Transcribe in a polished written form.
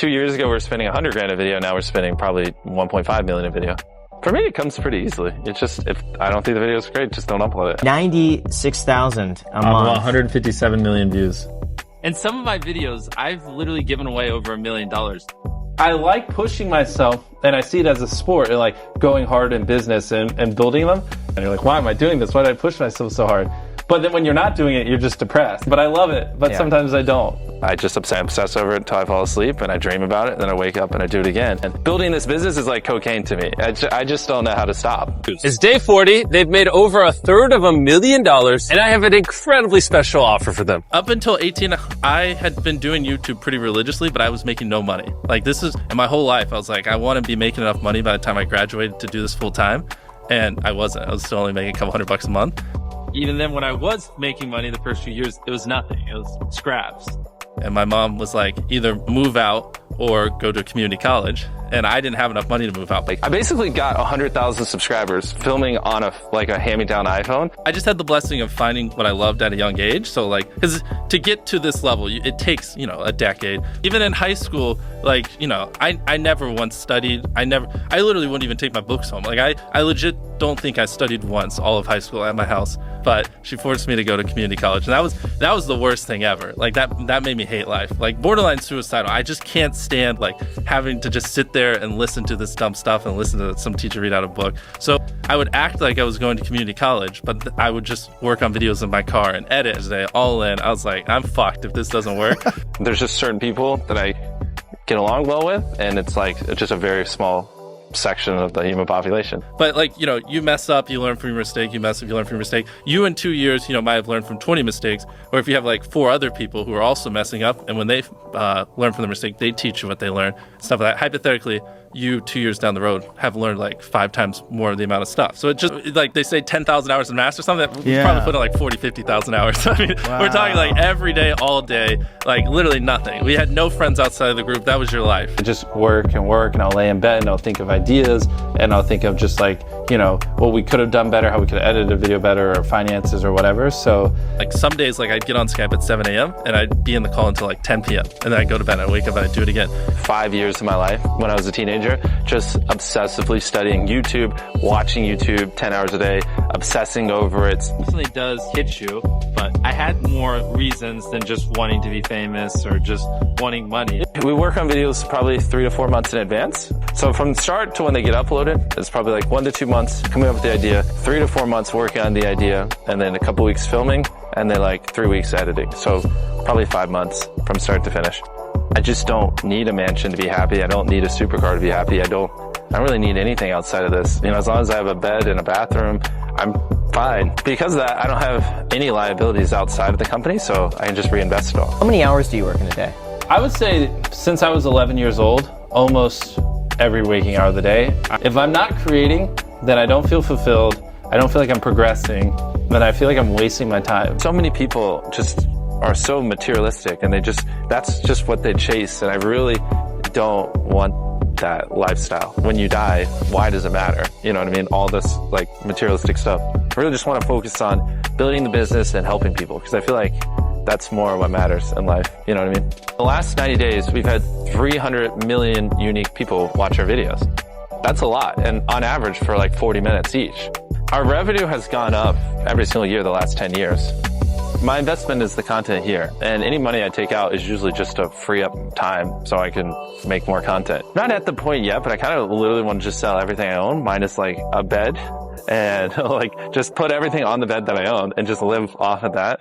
2 years ago, we were spending 100 grand a video. Now we're spending probably 1.5 million a video. For me, it comes pretty easily. It's just, if I don't think the video is great, just don't upload it. 96,000 a month. 157 million views. And some of my videos, I've literally given away over $1 million. I like pushing myself, and I see it as a sport, and like going hard in business and building them. And you're like, why am I doing this? Why did I push myself so hard? But then when you're not doing it, you're just depressed. But I love it, but sometimes I don't. I just obsess over it until I fall asleep, and I dream about it, and then I wake up and I do it again. And building this business is like cocaine to me. I just don't know how to stop. It's day 40. They've made over $250,000, and I have an incredibly special offer for them. Up until 18, I had been doing YouTube pretty religiously, but I was making no money. Like this is, in my whole life, I was like, I want to be making enough money by the time I graduated to do this full time. And I wasn't. I was still only making a couple $100 a month. Even then, when I was making money the first few years, it was nothing. It was scraps. And my mom was like, either move out or go to community college. And I didn't have enough money to move out. I basically got 100,000 subscribers filming on a hand-me-down iPhone. I just had the blessing of finding what I loved at a young age. So like, because to get to this level, it takes, a decade. Even in high school, I never once studied. I literally wouldn't even take my books home. Like I legit don't think I studied once all of high school at my house, but she forced me to go to community college. And that was the worst thing ever. Like that made me hate life. Like borderline suicidal. I just can't stand like having to just sit there and listen to this dumb stuff and listen to some teacher read out a book. So I would act like I was going to community college, but I would just work on videos in my car and edit today, all in. I was like, I'm fucked if this doesn't work. There's just certain people that I get along well with, and it's just a very small section of the human population. But you mess up, you learn from your mistake, you mess up, you learn from your mistake. You in 2 years, might have learned from 20 mistakes, or if you have like 4 other people who are also messing up, and when they learn from the mistake, they teach you what they learn, stuff like that. Hypothetically, you 2 years down the road have learned like 5 times more of the amount of stuff. So it just, like they say 10,000 hours in math or something, we probably put in like 40, 50,000 hours. I mean, we're talking like every day, all day, like literally nothing. We had no friends outside of the group. That was your life. I just work, and I'll lay in bed and I'll think of ideas, and I'll think of just what we could have done better, how we could have edited a video better, or finances or whatever. So like some days, I'd get on Skype at 7 a.m. and I'd be in the call until like 10 p.m. and then I'd go to bed and I'd wake up and I'd do it again. 5 years of my life when I was a teenager, just obsessively studying YouTube, watching YouTube 10 hours a day, obsessing over it. It definitely does hit you, but I had more reasons than just wanting to be famous or just wanting money. We work on videos probably 3 to 4 months in advance. So from the start to when they get uploaded, it's probably like 1 to 2 months coming up with the idea, 3 to 4 months working on the idea, and then a couple weeks filming, and then like 3 weeks editing. So probably 5 months from start to finish. I just don't need a mansion to be happy. I don't need a supercar to be happy. I don't really need anything outside of this. As long as I have a bed and a bathroom, I'm fine. Because of that, I don't have any liabilities outside of the company, so I can just reinvest it all. How many hours do you work in a day? I would say since I was 11 years old, almost every waking hour of the day. If I'm not creating, then I don't feel fulfilled. I don't feel like I'm progressing. Then I feel like I'm wasting my time. So many people just are so materialistic, and that's just what they chase. And I really don't want that lifestyle. When you die, why does it matter? You know what I mean? All this like materialistic stuff. I really just want to focus on building the business and helping people, because I feel like that's more what matters in life. You know what I mean? The last 90 days, we've had 300 million unique people watch our videos. That's a lot, and on average for like 40 minutes each. Our revenue has gone up every single year the last 10 years. My investment is the content here, and any money I take out is usually just to free up time so I can make more content. Not at the point yet, but I kind of literally want to just sell everything I own, minus like a bed, and like just put everything on the bed that I own and just live off of that.